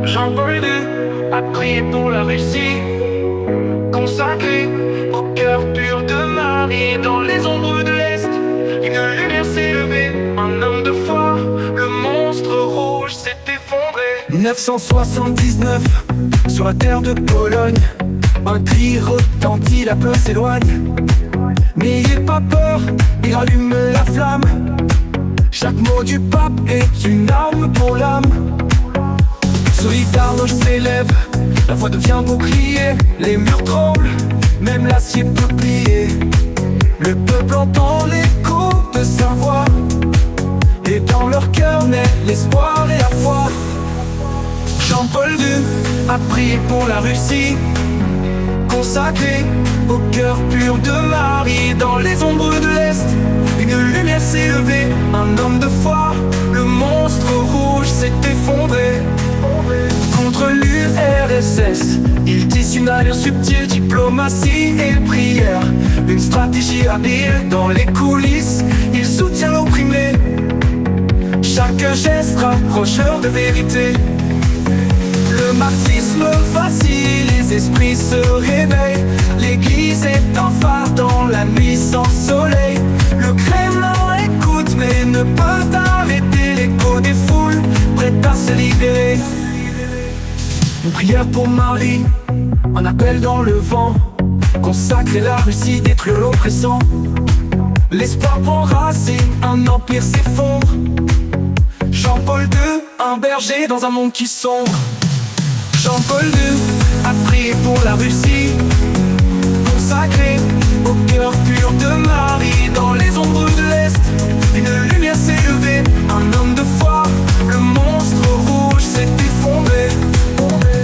Jean-Paul II a prié pour la Russie, consacré au cœur pur de Marie. Dans les ombres de l'Est, une lumière s'est levée, un homme de foi, le monstre rouge s'est effondré. 979, sur la terre de Pologne, un cri retentit, la peur s'éloigne. N'ayez pas peur, il rallume la flamme. Chaque mot du pape est une arme pour l'âme. Solidarność s'élève, la voix devient bouclier. Les murs tremblent, même l'acier peut plier. Le peuple entend l'écho de sa voix, et dans leur cœur naît l'espoir et la foi. Jean-Paul II a prié pour la Russie, consacré au cœur pur de Marie. Dans les ombres de l'Est, une lumière s'est levée, un homme de foi, le monstre rouge s'est effondré. Contre l'URSS, il tisse une allure subtile, diplomatie et prière. Une stratégie habile dans les coulisses, il soutient l'opprimé. Chaque geste rapprocheur de vérité. Le marxisme vacille, les esprits se réveillent. L'église est un phare dans la nuit sans soleil. Le Kremlin écoute mais ne peut arrêter l'écho des foules prêtes à se libérer. Une prière pour Marie, un appel dans le vent. Consacrer la Russie, détruire l'oppressant. L'espoir prend racine, un empire s'effondre. Jean-Paul II, un berger dans un monde qui sombre. Jean-Paul II a prié pour la Russie, consacré au cœur pur de Marie. Dans les ombres de l'Est, une lumière s'est levée, un homme de foi, le monstre rouge s'est effondré.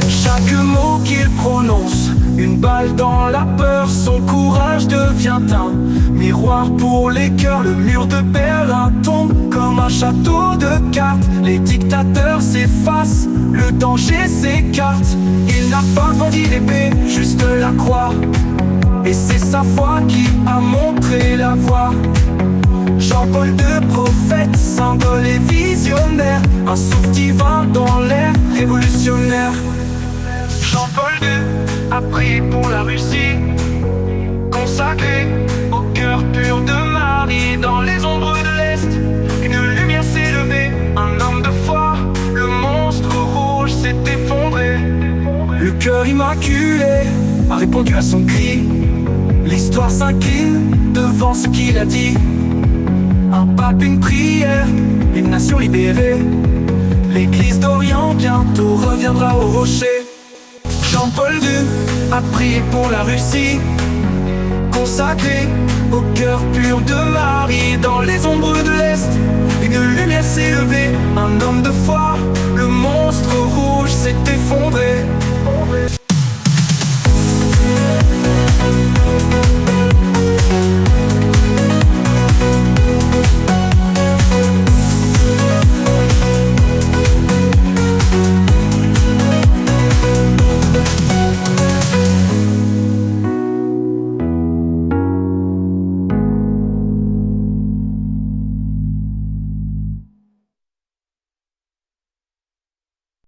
Chaque mot qu'il prononce, une balle dans la peur. Son courage devient un miroir pour les cœurs. Le mur de Berlin tombe comme un château de cartes. Les dictateurs s'effacent, le danger s'écarte. Il n'a pas brandi l'épée, juste la croix. Et c'est sa foi qui a montré la voie. Jean-Paul II, prophète, symbole et visionnaire. Un souffle divin dans l'air, révolutionnaire. Jean-Paul II a prié pour la Russie, consacré au cœur pur de Marie. Dans les ombres de l'Est, une lumière s'est levée, un homme de foi, le monstre rouge s'est effondré. Le cœur immaculé a répondu à son cri. L'histoire s'incline devant ce qu'il a dit. Un pape, une prière, une nation libérée. L'église d'Orient bientôt reviendra au rocher. Jean-Paul II a prié pour la Russie, consacré au cœur pur de Marie. Dans les ombres de l'Est, une lumière s'est levée, un homme de foi,